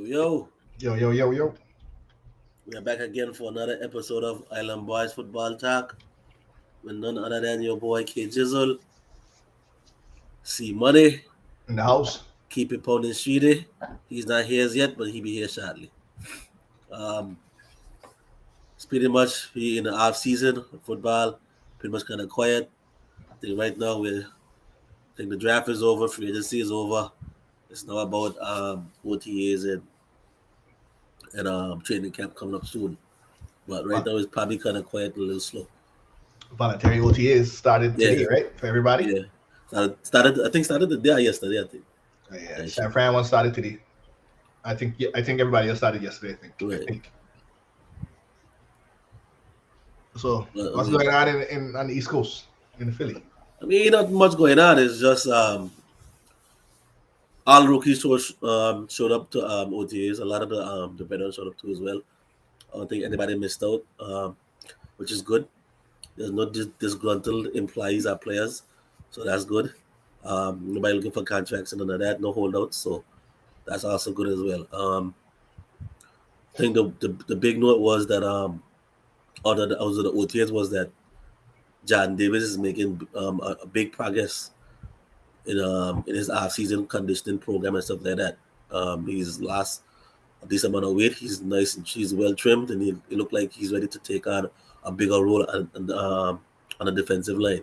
Yo, Yo, yo, yo, yo. we are back again for another episode of Island Boys Football Talk with none other than your boy K Jizzle. See Money, In the house. keep it pounding streety. He's not here as yet, but he'll be here shortly. Um, it's pretty much we in the off season of football, pretty much kind of quiet. I think right now I think the draft is over, free agency is over. It's now about OTAs and training camp coming up soon. But right Vol- now it's probably kind of quiet, and a little slow. Voluntary OTAs started Yeah, today, right? For everybody. yeah. Started the day yesterday. I think. Yeah, Yeah, San Fran one started today. I think everybody else started yesterday. I think. I right. think. So But what's going on in on the East Coast in Philly? not much going on. It's just all rookies showed up to OTAs. A lot of the veterans showed up too as well. I don't think anybody missed out, which is good. There's no disgruntled employees or players, so that's good. Nobody looking for contracts and none of that. No holdouts, so that's also good as well. I think the big note was that out of the OTAs was that John Davis is making a big progress in his off season conditioning program and stuff like that. He's lost a decent amount of weight. He's nice and he's well trimmed, and he looked like he's ready to take on a bigger role on the defensive line.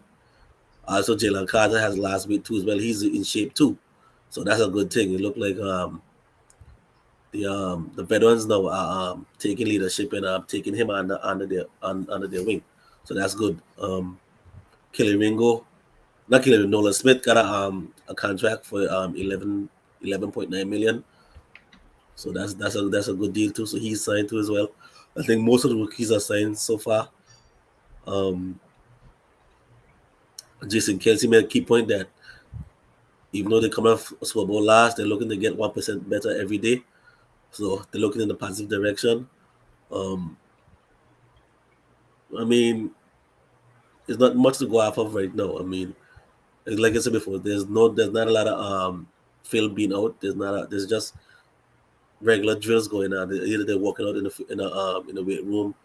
Also, Jalen Carter has lost weight too as well. He's in shape too, so that's a good thing. It looked like the veterans now are taking leadership and taking him under their wing, so that's good. Kelly Ringo, not Kelly Nolan Smith got a contract for 11.9 million. So that's a good deal too. So he's signed too as well. I think most of the rookies are signed so far. Um, Jason Kelsey made a key point that even though they come off Super Bowl last, they're looking to get 1% better every day. So they're looking in the positive direction. Um, I mean, there's not much to go off of right now. I mean, like I said before, there's not a lot of film being out. There's just regular drills going on. Either they're working out in the weight room,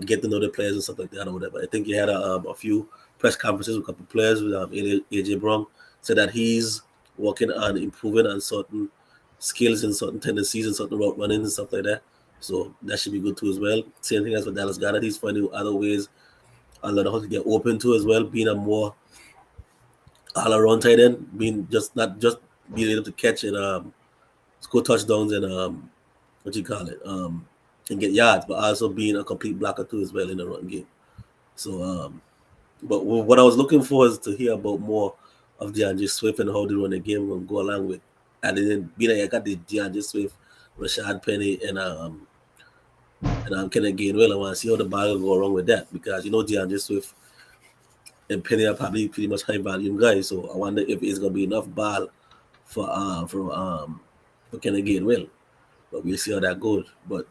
get to know the players and stuff like that or whatever. I think he had a few press conferences with a couple of players with AJ Brown said that he's working on improving on certain skills and certain tendencies and certain route running and stuff like that. So that should be good too as well. Same thing as for Dallas Goddard. He's finding other ways and learning how to get open too as well, being a more all around tight end, being just not just being able to catch and score touchdowns and what you call it, and get yards, but also being a complete blocker too as well in the run game. So, but what I was looking for is to hear about more of DeAndre Swift and how they run the game and go along with. And then being like I got the DeAndre Swift, Rashad Penny, and Kenneth Gainwell. I want to see how the ball will go along with that because DeAndre Swift and Penny are probably pretty much high volume guys. So I wonder if it's gonna be enough ball for Kenneth Gainwell. But we'll see how that goes. But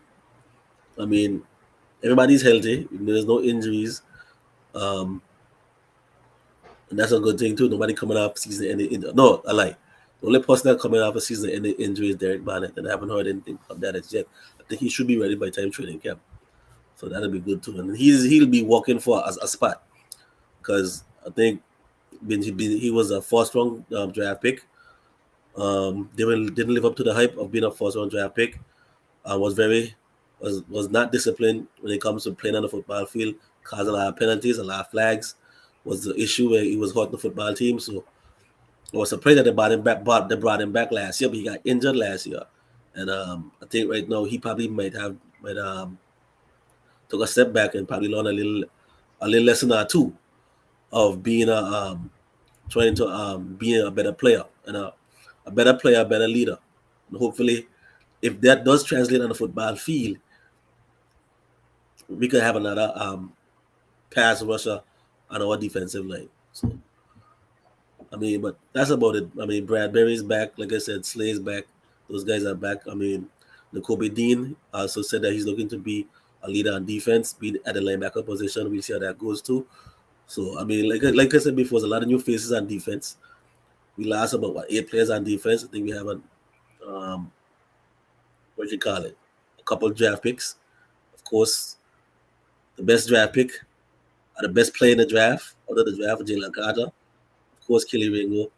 I mean, everybody's healthy. There's no injuries, um, and that's a good thing too. Nobody coming off season ending. No, I lie. The only person that coming off a season ending injury is Derek Barnett, and I haven't heard anything of that as yet. I think he should be ready by time training camp, so that'll be good too. And he'll be working for a spot because I think he was a first round draft pick. Didn't live up to the hype of being a first round draft pick. Was very was not disciplined when it comes to playing on the football field. Caused a lot of penalties, a lot of flags. Was the issue where he was hurting the football team. So I was surprised that they brought him back. But they brought him back last year, but he got injured last year, and I think right now he probably might took a step back and probably learn a little lesson or two of being trying to being a better player and a better player, a better leader, and hopefully if that does translate on the football field, we could have another pass rusher on our defensive line. So I mean, but that's about it. I mean, Bradbury's back. Like I said, Slay's back. Those guys are back. I mean, N'Kobe Dean also said that he's looking to be a leader on defense, be at the linebacker position. We'll see how that goes too. So I mean, like I said before, there's a lot of new faces on defense. We lost about 8 players on defense. I think we have um, what you call it, a couple draft picks. Of course, the best draft pick or the best player in the draft, other the draft, Jalen Carter. Of course, Kelly Ringo,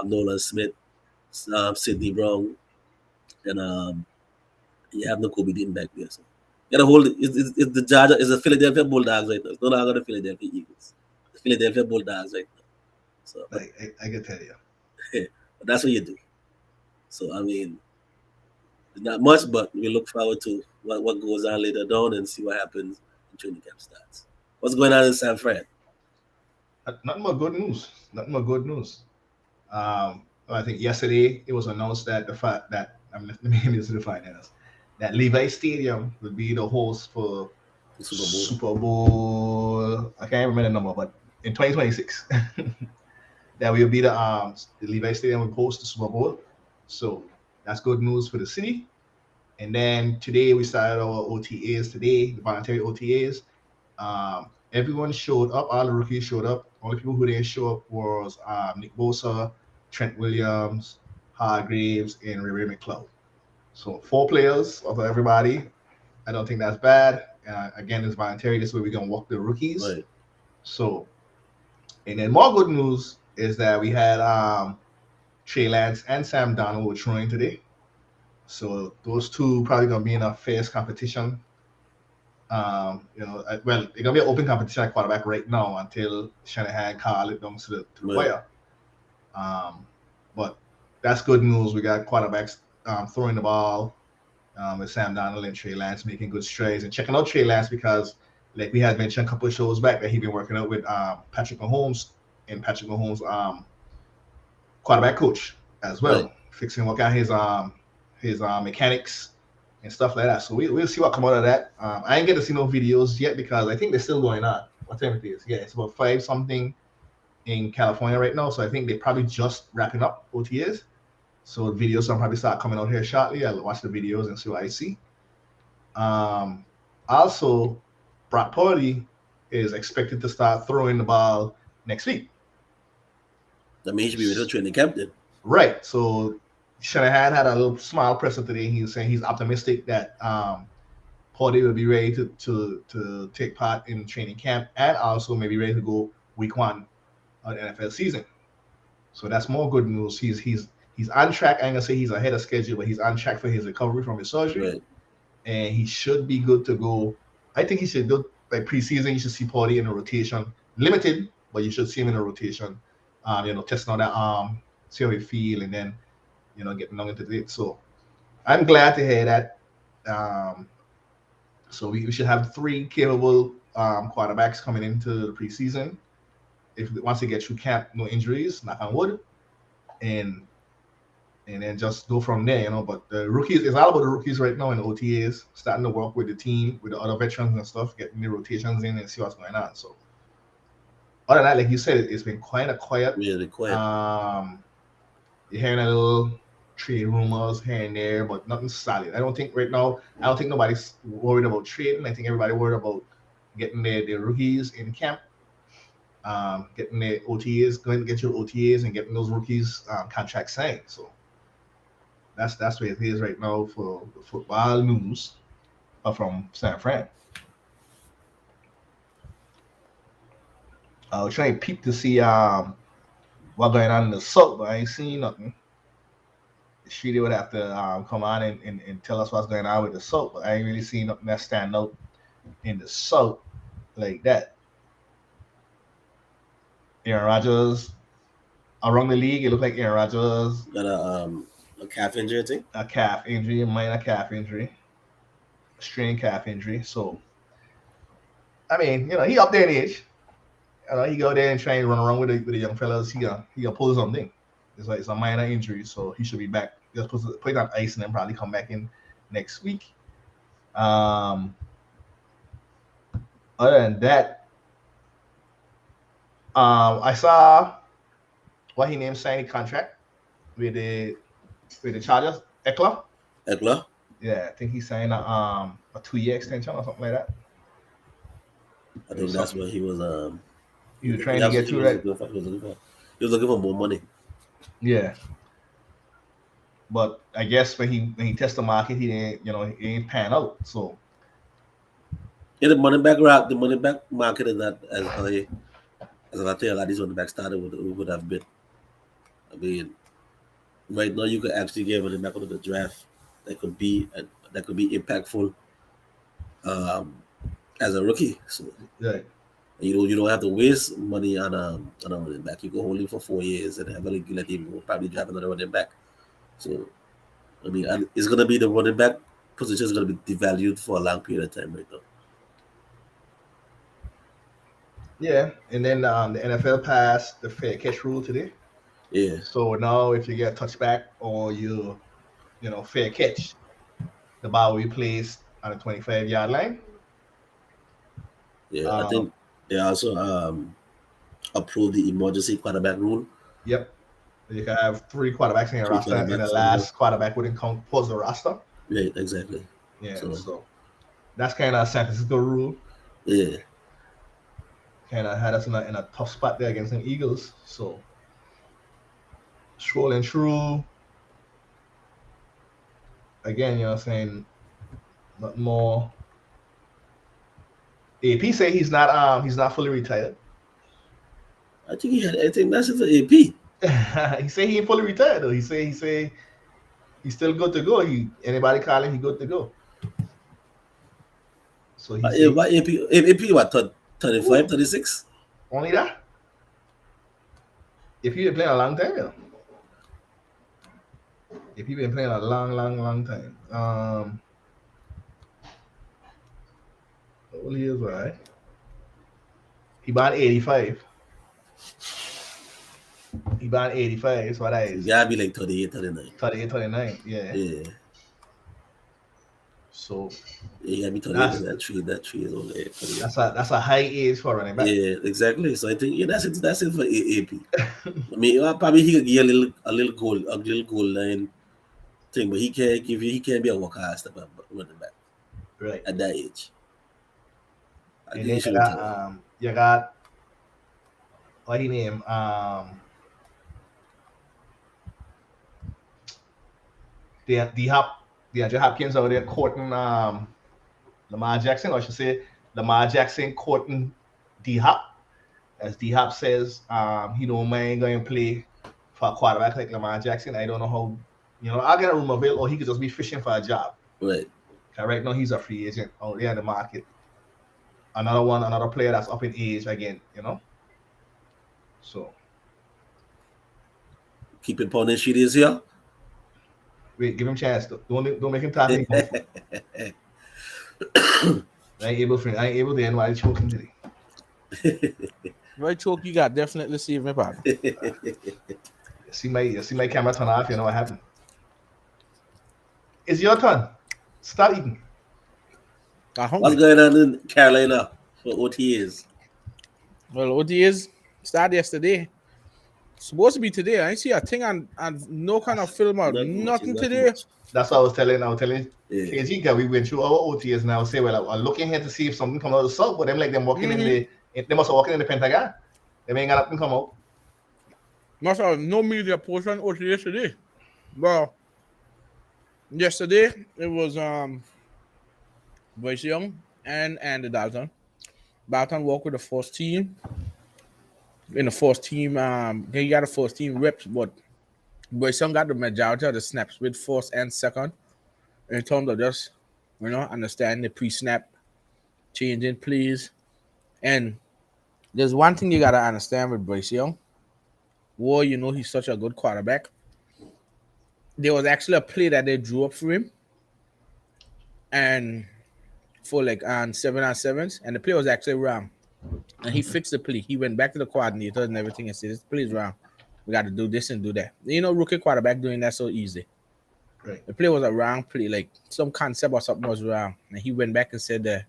Nolan Smith, Sidney Brown, and you have no Kobe Dean back there. So you gotta hold it. It's the Georgia, it's the Philadelphia Bulldogs right now. It's no longer the Philadelphia Eagles. The Philadelphia Bulldogs right now. So, but, I can tell you. but that's what you do. So I mean, it's not much, but we look forward to what goes on later down and see what happens when training camp starts. What's going on in San Fran? Nothing but good news. Nothing but good news. I think yesterday it was announced that the fact that let me get to the finals, that Levi Stadium will be the host for The Super Bowl. Super Bowl. I can't remember the number, but in 2026, that will be the Levi Stadium will host the Super Bowl. So that's good news for the city. And then today we started our OTAs today, the voluntary OTAs. Everyone showed up. All the rookies showed up. Only people who didn't show up was Nick Bosa, Trent Williams, Hargraves, and Ray McLeod. So 4 players of everybody. I don't think that's bad. Again, it's voluntary. This way we're gonna walk the rookies. Right. So, and then more good news is that we had Trey Lance and Sam Darnold were throwing today. So those two probably gonna be in a fierce competition. Well, it's gonna be an open competition at quarterback right now until Shanahan call it down to the Right. wire. But that's good news. We got quarterbacks throwing the ball with Sam Darnold and Trey Lance making good strides. And checking out Trey Lance because, like we had mentioned a couple of shows back, that he'd been working out with Patrick Mahomes and Patrick Mahomes' quarterback coach as Right. well, fixing work out his mechanics and stuff like that. So we'll see what come out of that. I ain't get to see no videos yet because I think they're still going on. What time it is? Yeah, it's about 5 something in California right now. So I think they're probably just wrapping up OTAs. So videos will probably start coming out here shortly. I'll watch the videos and see what I see. Also, Brock Purdy is expected to start throwing the ball next week. That means you should be ready to training camp then. Right. So Shanahan had a little smile presser today. He was saying he's optimistic that Purdy will be ready to take part in training camp and also maybe ready to go week 1 of the NFL season. So that's more good news. He's on track. I ain't gonna say he's ahead of schedule, but he's on track for his recovery from his surgery, Right. and he should be good to go. I think he should do like preseason. You should see Purdy in the rotation, limited, but you should see him in the rotation. Testing out that arm, see how he feel, and then getting long into it. So I'm glad to hear that. So we should have 3 capable quarterbacks coming into the preseason. If once they get through camp, no injuries, knock on wood, and then just go from there, But the rookies, it's all about the rookies right now in the OTAs, starting to work with the team, with the other veterans and stuff, getting the rotations in and see what's going on. So other than that, like you said, it's been quite a quiet. Really quiet. You're hearing a little trade rumors here and there, but nothing solid. I don't think nobody's worried about trading. I think everybody worried about getting their rookies in camp, getting their OTAs, going to get your OTAs and getting those rookies contracts signed. So that's where it is right now for the football news from San Fran. I was trying to peep to see what's going on in the South, but I ain't seen nothing. She would have to come on and tell us what's going on with the South, but I ain't really seen nothing that stand out in the South like that. Aaron Rodgers around the league, it looked like Aaron Rodgers Got a calf injury, I think. a calf injury, a minor calf injury, a strained calf injury. So, I mean, he up there in age. He go there and try and run around with the young fellas. He gonna pull something. It's a minor injury, so he should be back. Just put it on ice and then probably come back in next week. Other than that, I saw what he named signing contract with the Chargers, Eckler. Eckler. Yeah, I think he signed a 2-year extension or something like that. I think that's what he was. He was trying to get to, right? He was looking for more money. Yeah. But I guess when he test the market, he ain't he ain't pan out. So Yeah, the money back market is not as I tell a lot of these running back started would have been. I mean, right now you could actually get running back into the draft that could be that could be impactful um, as a rookie. So right. you don't have to waste money on a running back. You can hold him for 4 years and have a let him probably draft another running back. So I mean, and it's gonna be the running back position is gonna be devalued for a long period of time right now. Yeah, and then the NFL passed the fair catch rule today. Yeah, So now if you get a touchback or fair catch, the ball will be placed on the 25-yard line. yeah. I Um, think they also approved the emergency quarterback rule. yep, you can have three quarterbacks in your Three roster, and the quarterbacks in a row. last quarterback wouldn't count towards the roster. Right, exactly. Yeah, So so that's kind of a San Francisco rule. yeah, Kind of had us in a tough spot there against the Eagles. So scrolling through again, saying not more. AP say he's not fully retired. I think he had. I think that's it for AP. He say he ain't fully retired though. He say he's still good to go. Anybody call him, he good to go. So he say But AP what 35, ooh, 36? only that. If he been playing a long time, if he been playing a long, long, long time. What he is right? He bought 85. He bought 85. So that So he is gotta be like 38, 39. 38, 39. Yeah. Yeah, So he gotta be 38. that's That three is only 38. that's a high age for running back. Yeah, exactly. So I think yeah, that's it. That's it for AP. I mean, probably he could get a little goal line thing, but he can't be a walker step up running back Right. at that age. I And think then he should retire. you got what he name the D Hop DeAndre Hopkins over there courting Lamar Jackson, or I should say Lamar Jackson courting D Hop. As D Hop says, he don't mind going to play for a quarterback like Lamar Jackson. I don't know how, I'll get a rumor bill, or he could just be fishing for a job. Right. Right now, he's a free agent out there in the market. Another player that's up in age again. So, Keep it pounding shit is here. wait, give him a chance. Don't make him talk me kung fu. I ain't able to end while he's choking today. Right choke you got definitely see me partner. You see my camera turn off, you know what happened. It's your turn. Start eating. Got What's hungry. going on in Carolina for OTAs? Well, OTAs started yesterday. Supposed to be today. I ain't see a thing on no kind of film or Not much. nothing Not today. much. That's what I was telling Yeah. KG, guy, we went through our OTS now. Say, well, I'm looking here to see if something come out of the south, but them like them walking they must have walking in the Pentagon. They ain't got nothing come out. Must have no media portion OTA today. Well, yesterday it was Bryce Young and Andy Dalton. Dalton walked with the first team. In the first team, he got the first team reps, but Bryce Young got the majority of the snaps with first and second. In terms of just, understand the pre-snap, changing plays. And there's one thing you gotta understand with Bryce Young. Well, he's such a good quarterback. There was actually a play that they drew up for him, and for like on 7-on-7s, and the play was actually wrong. And he fixed the play. He went back to the coordinator and everything and said, "This play is wrong. We got to do this and do that." Rookie quarterback doing that so easy. Right. The play was a wrong play, like some concept or something was wrong, and he went back and said that,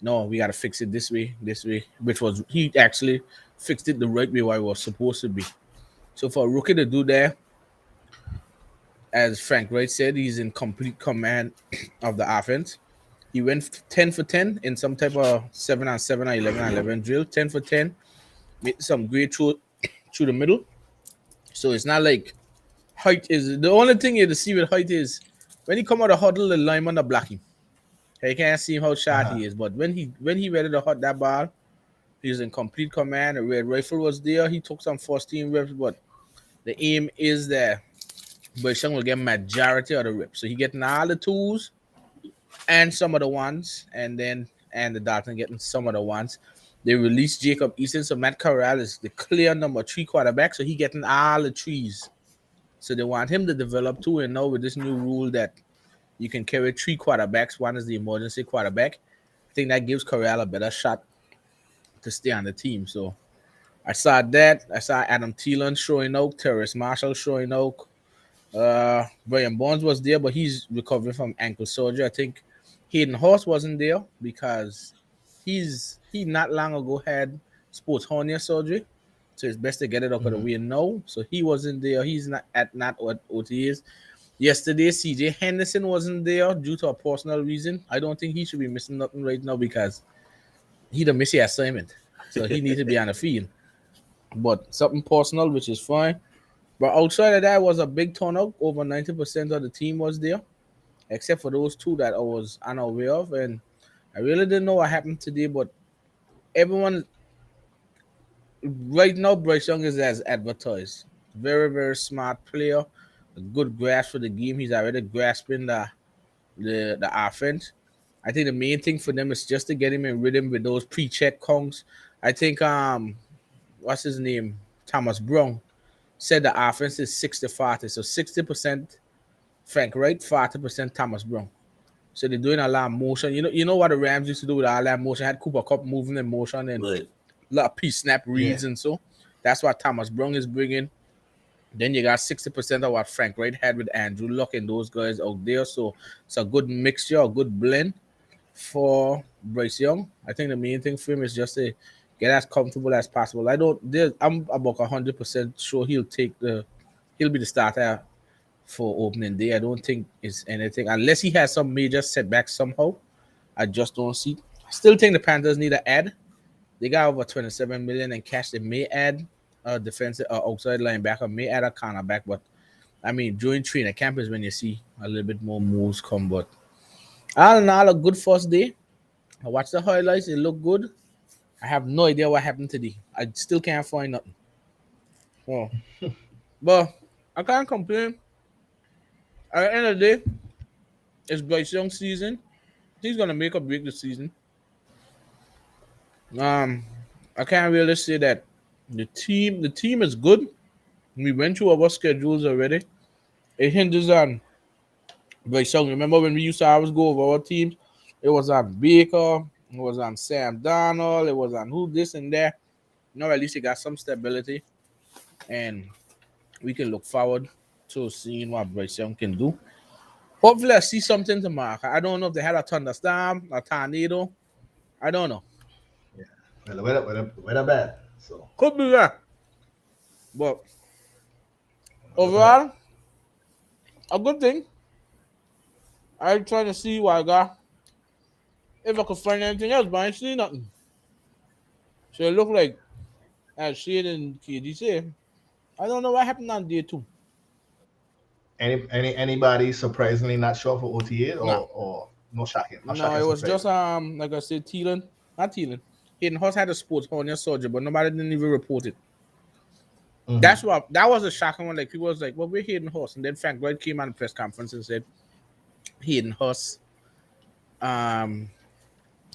"No, we got to fix it this way," which was he actually fixed it the right way, what it was supposed to be. So for a rookie to do that, as Frank Wright said, he's in complete command of the offense. He went 10 for 10 in some type of 7-on-7 or 11-on-11 drill. 10 for 10, made some great through the middle. So it's not like height is the only thing you to see with height is when he come out of huddle, the lineman are blocking. You can't see how short Uh-huh. he is, but when he ready to hot that ball, he's in complete command. A red rifle was there. He took some first team reps, but the aim is there. But Shang will get majority of the reps, so he getting all the twos and some of the ones, and the Dalton getting some of the ones. They released Jacob Eason, so Matt Corral is the clear number three quarterback, so he getting all the trees. So they want him to develop too, and now with this new rule that you can carry three quarterbacks, one is the emergency quarterback. I think that gives Corral a better shot to stay on the team. So I saw that. I saw Adam Thielen showing out, Terrace Marshall showing out. Brian Bonds was there, but he's recovering from ankle surgery. I think Hayden Horse wasn't there because he not long ago had sports hernia surgery, so it's best to get it out of the Mm-hmm. way now. So he wasn't there. He's not what OTAs. Yesterday, CJ Henderson wasn't there due to a personal reason. I don't think he should be missing nothing right now because he the missy assignment, so he needs to be on the field. But something personal, which is fine. But outside of that, was a big turnout. Over 90% of the team was there, except for those two that I was unaware of. And I really didn't know what happened today, but everyone right now, Bryce Young is as advertised. Very, very smart player, a good grasp for the game. He's already grasping the offense. I think the main thing for them is just to get him in rhythm with those pre-check counts. I think what's his name? Thomas Brown said the offense is 60-40. So 60% Frank Wright, 40% Thomas Brown. So they're doing a lot of motion. You know what the Rams used to do with all that motion? Had Cooper Cup moving in motion and Right. a lot of pre-snap Yeah. reads and so. That's what Thomas Brown is bringing. Then you got 60% of what Frank Wright had with Andrew Luck and those guys out there. So it's a good mixture, a good blend for Bryce Young. I think the main thing for him is just to get as comfortable as possible. I'm about 100% sure he'll be the starter for opening day. I don't think it's anything unless he has some major setback somehow. I just don't see. I still think the Panthers need to add. They got over 27 million in cash. They may add a defensive outside linebacker, may add a cornerback, but I mean during training camp is when you see a little bit more moves come. But all in all, a good first day. I watched the highlights. It looked good. I have no idea what happened today. I still can't find nothing. Oh, but I can't complain. At the end of the day, it's Bryce Young season. He's gonna make or break the season. Um, I can't really say that the team is good. We went through our schedules already. It hinges on Bryce Young. Remember when we used to always go over our teams? It was on Baker. It was on Sam Darnold. It was on who this and that. Now at least you got some stability, and we can look forward to seeing what Bryce Young can do. Hopefully, I see something tomorrow. I don't know if they had a thunderstorm, a tornado. I don't know. Yeah. Well, the weather bad. So Could be that. But weather bad. overall, a good thing. I'm trying to see what I got. If I could find anything else, but I ain't see nothing. So it look like, as Shade and KD say, I don't know what happened on day two. Anybody surprisingly not sure for OTA No, or no shocking, not no, shocking it was just surprises. like I said, Thielen, not Thielen. Hayden Hurst had a sports hernia surgery, but nobody didn't even report it. Mm-hmm. That was a shocking one. Like people was like, "Well, we're Hayden Hurst," and then Frank Lloyd came on the press conference and said Hayden Hurst um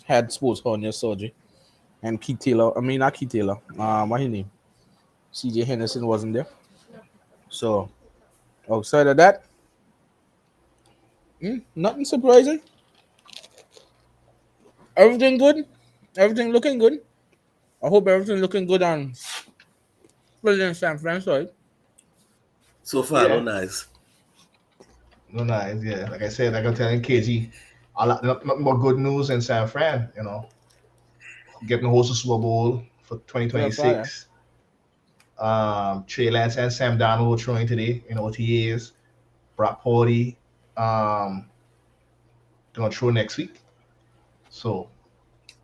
had sports hernia surgery, and Keith Taylor. I mean, not Keith Taylor. What his name? CJ Henderson wasn't there. So outside of that, nothing surprising. Everything good. Everything looking good. I hope everything looking good on President San Francisco. So far, no Yeah, nice. no nice. Yeah, like I said, like I'm telling KG, a lot, not more good news in San Fran. Getting the host of Super Bowl for Yeah, fire. 2026. Trey Lance and Sam Darnold throwing today in OTAs. Brock Purdy um, going to throw next week. So,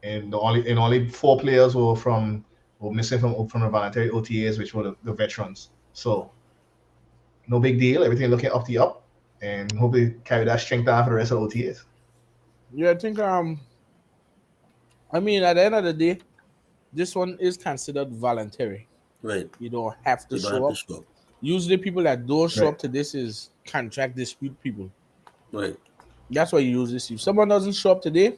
and only four players were missing from the voluntary OTAs, which were the veterans. So no big deal. Everything looking up the up, and hopefully carry that strength down for the rest of the OTAs. Yeah, I think I mean at the end of the day, this one is considered voluntary. Right. You don't have to You don't have show to up. show up. Usually people that don't show Right. up to this is contract dispute people. Right. That's why you use this. If someone doesn't show up today,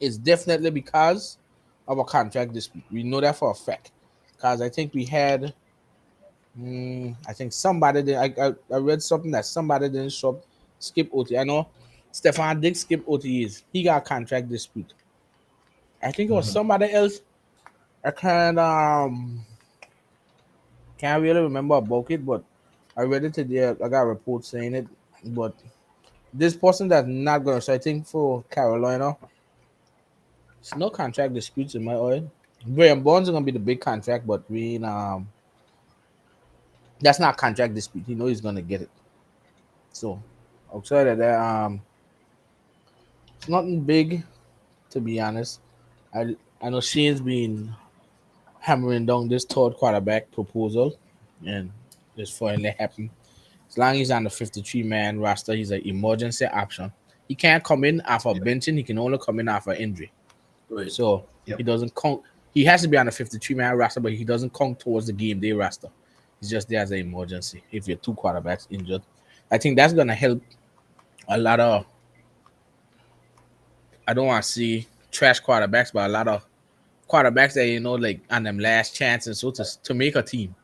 it's definitely because of a contract dispute. We know that for a fact. Because I think we had I think somebody did. I read something that somebody didn't show up, skip OT. I know Stefan did skip OTs. He got a contract dispute. I think it was Mm-hmm. somebody else. I can't really remember about it, but I read it today. I got a report saying it. But this person that's not gonna. So I think for Carolina, it's no contract disputes in my oil. Graham Bonds is gonna be the big contract, but that's not contract dispute. He knows he's gonna get it. So outside of that, it's nothing big to be honest. I know Shane's been hammering down this third quarterback proposal, and it's finally happened. As long as he's on the 53-man roster, he's an emergency option. He can't come in after Yep. benching. He can only come in after injury. Right. So he Yep. doesn't count. He has to be on the 53-man roster, but he doesn't count towards the game day roster. He's just there as an emergency if your two quarterbacks injured. I think that's gonna help a lot of. I don't want to see trash quarterbacks, but a lot of quarterbacks that like on them last chance and so to make a team.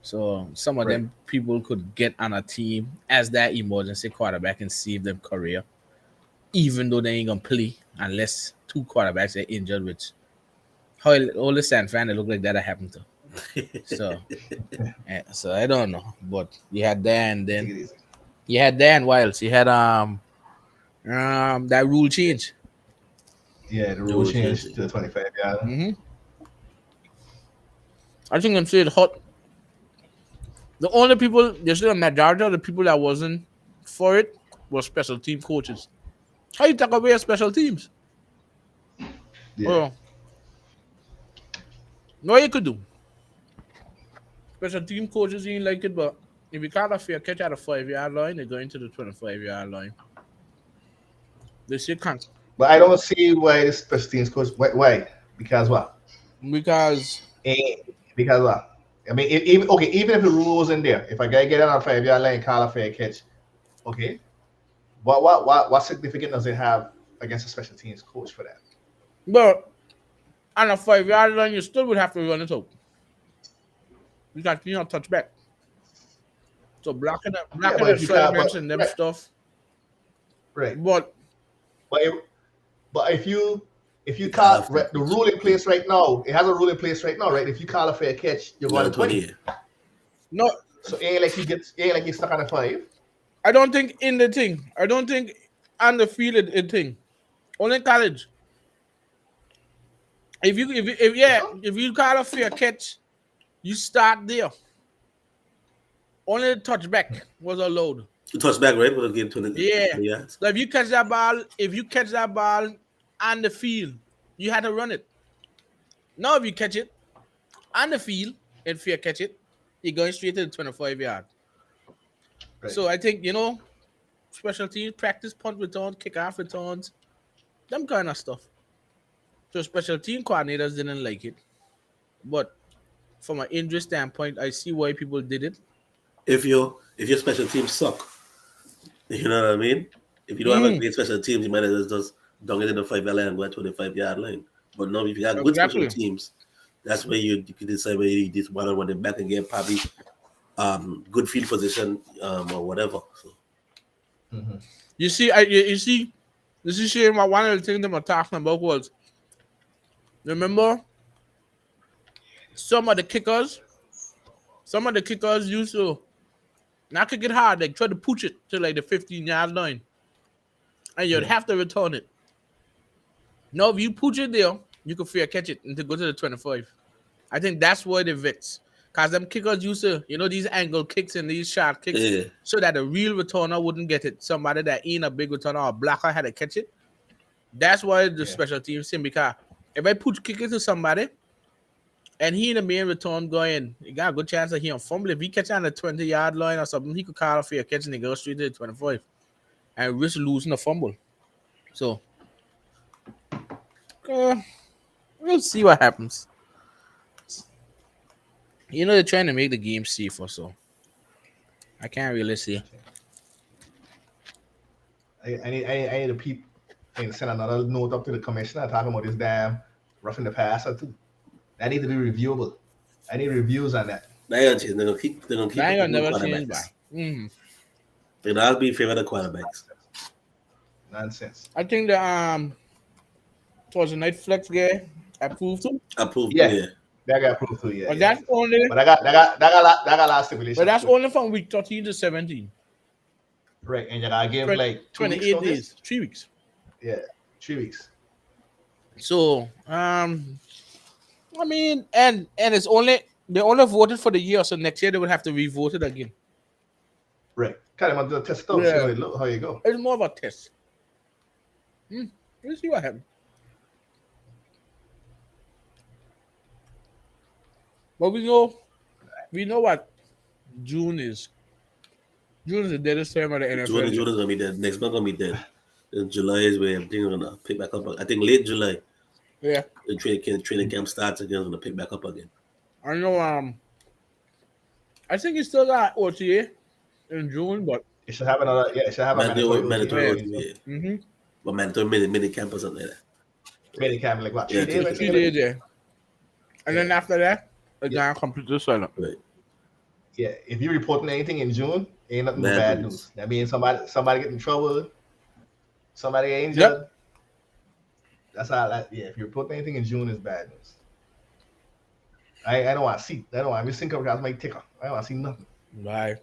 So some of Right. them people could get on a team as that emergency quarterback and save them career, even though they ain't gonna play unless two quarterbacks are injured, which how all the San Fran it look like that happened to. So so I don't know, but you had that, and Take then it easy. you had Dan Wiles. You had that rule change. Yeah, the They rule will change changed it. to the 25 yard. hmm I think I'm saying hot. The only people, there's a majority of the people that wasn't for it were special team coaches. How you take away special teams? Yeah. Well, no, you could do. Special team coaches ain't like it, but if you call a fair catch at a 5 yard line, they're going to the 25 yard line. They say can't But I don't see why the special teams coach. Why? Because what? because Eh, because what? I mean, even okay, even if the rule was in there, if a guy get on a 5 yard line, call a fair catch, okay. What significance does it have against a special teams coach for that? but on a 5 yard line, you still would have to run it out. You can't touch back. So Yeah, blocking but the if you can't, assignments and them right, stuff. right. But But if, but if you You can't call have fair the catch. rule in place right now, it has a rule in place right now, right? If you call a fair catch, you're You going got to a 20. 20. no, So it ain't like you stuck on a 5. I don't think in the thing. I don't think on the field it thing. Only in college. You sure? If you call a fair catch, you start there. Only the touchback was allowed. You touch back, right? With a game 20, Yeah. 20 yards. So if you catch that ball on the field, you had to run it. Now if you catch it on the field and fair catch it, you're going straight to the 25 yard. Right. So I think special teams practice punt returns, kickoff returns, them kind of stuff. So special team coordinators didn't like it, but from an injury standpoint, I see why people did it. If your special teams suck, you know what I mean? If you don't have a Mm, great special teams, you might as well just dunk it in the 5 yard line and go at 25 yard line. But no, if you got good special exactly. teams, that's where you can decide whether you just want to run them back and get probably good field position or whatever. So Mm-hmm. You see, you see, this is shame. One of the things that I'm talking about was remember some of the kickers, some of the kickers used to not kick it hard, they try to push it to like the 15 yard line, and you'd Yeah. have to return it. No, if you push it there, you can fair catch it and to go to the 25. I think that's why the vets, because them kickers used to, these angle kicks and these shot kicks, yeah, so that the real returner wouldn't get it. Somebody that ain't a big returner or a blocker had to catch it. That's why the Yeah. special teams team, because if I kick it to somebody And he in the main return going, he got a good chance of him fumble. If he catch on the 20-yard line or something, he could call for a catch and he go straight to the 25 and risk losing a fumble. So we'll see what happens. They're trying to make the game safer, so I can't really see. I need to peep and send another note up to the commissioner talking about this damn roughing the passer too. That needs to be reviewable. I need reviews on that. They ain't gonna change. They're gonna keep That ain't the gonna never change by. quarterbacks. They're not be in favor of the quarterbacks. Nonsense. I think the towards the night flex guy approved too. Approved. Yeah. Yeah. That got approved too. Yeah. But yeah. that's only. But that got last stipulation. But that's too. only from week 13 to 17. Right, and you gotta give 20, like 28 days, 3 weeks. Yeah, 3 weeks. So I mean, and it's only they only voted for the year, so next year they would have to re-vote it again. Right. Kind of do a test out, Yeah. see how you go. It's more of a test. Let's see what happens. But we know what June is. June is the deadest time of the NFL. June is gonna be dead. Next month gonna be dead. In July is where everything's gonna pick back up. I think late July. Yeah. The training camp starts again. It's gonna pick back up again. I know. I think he still got OTA in June, but It should have another. Yeah, it should have a mandatory OTA. OTA. But mandatory mini camp or something like that. Mini camp like what? 3 Yeah, days. I 3 think? days, yeah. And then after that, it's gonna completely silent. Right. Yeah. If you're reporting anything in June, ain't nothing but Bad bad news. news. That means somebody get in trouble, somebody get injured. Yep. That's all. Yeah. If you report anything in June, it's bad news. I don't want to see. I don't want to think of guys my ticker. I don't want to see nothing. Right.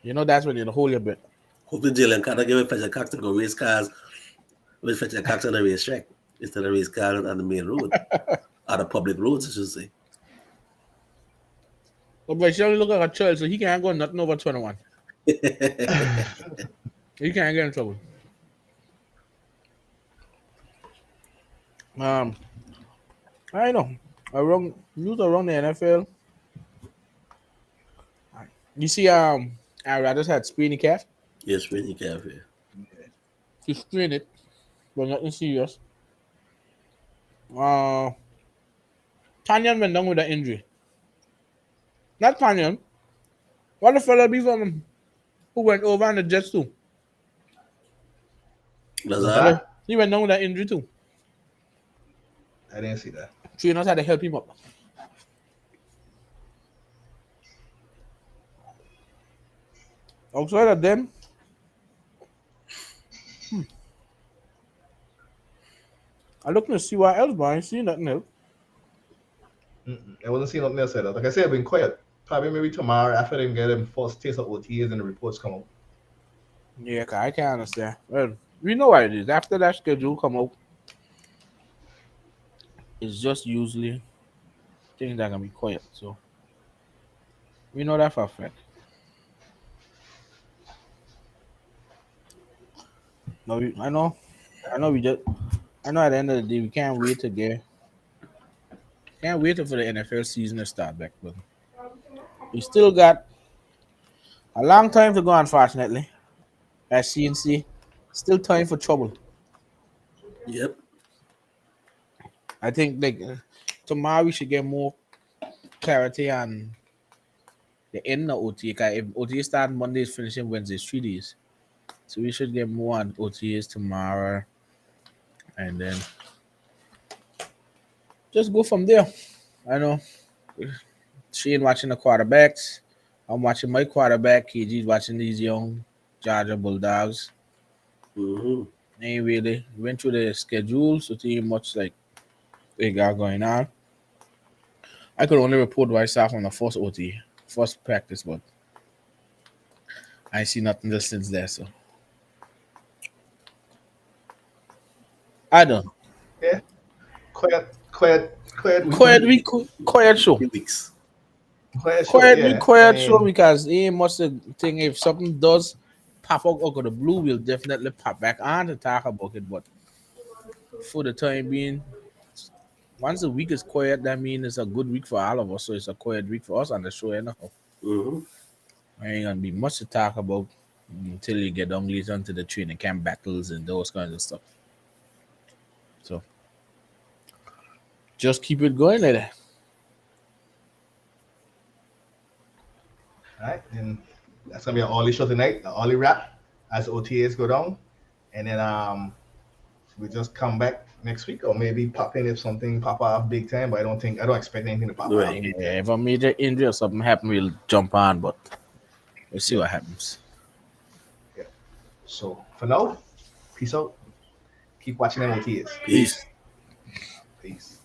That's when you hold your bit. Hopefully Jalen Carter give a fetch a cox to go race cars. We'll fetch a cox on the racetrack instead of race cars on the main road. On the public roads, I should say. But she only look like a child, so he can't go nothing over 21. He can't get in trouble. I know. News around the NFL. You see, Aaron Rodgers had sprained calf. Yes, really calf here. He strained it, but nothing serious. Tanyan went down with an injury. Not Tanyan. What the fella be from who went over on the Jets too? Lazard? He went down with an injury too. I didn't see that. Trainers had to help him up. Outside of them, I looking to see what else, but I ain't see nothing else. I wasn't seeing nothing else. Like I said, I've been quiet. Probably maybe tomorrow after they get them first taste of OTAs and the reports come out. Yeah, I can't understand. Well, we know what it is. After that schedule come out, it's just usually things that can be quiet. So we know that for a fact. No, I know at the end of the day we can't wait for the NFL season to start back, but we still got a long time to go, unfortunately. At CNC, still time for trouble. Yep. I think tomorrow we should get more clarity on the end of OTA. 'Cause if OTA start Mondays, finishing Wednesdays, 3 days. So we should get more on OTAs tomorrow, and then just go from there. I know Shane watching the quarterbacks. I'm watching my quarterback. KG's watching these young Georgia Bulldogs. Ain't really went through the schedule, so too much like they got going on. I could only report what I saw from the first OT, first practice, but I see nothing just since there. So I don't. Yeah. Quiet show. 2 weeks. Quiet Show because it ain't much the thing. If something does pop up out of the blue, we'll definitely pop back on to talk about it. But for the time being, once the week is quiet, that means it's a good week for all of us. So it's a quiet week for us on the show anyhow. Mm-hmm. There ain't gonna be much to talk about until you get down later into the training camp battles and those kinds of stuff. So just keep it going like that. All right, and that's gonna be an early show tonight, an early wrap as OTAs go down, and then we just come back next week or maybe pop in if something pop off big time. But I don't expect anything to pop off Right. big Yeah, time. if a major injury or something happen, we'll jump on, but we'll see Yeah, what happens. yeah. So for now, peace out. Keep watching them OTAs. Peace. Peace.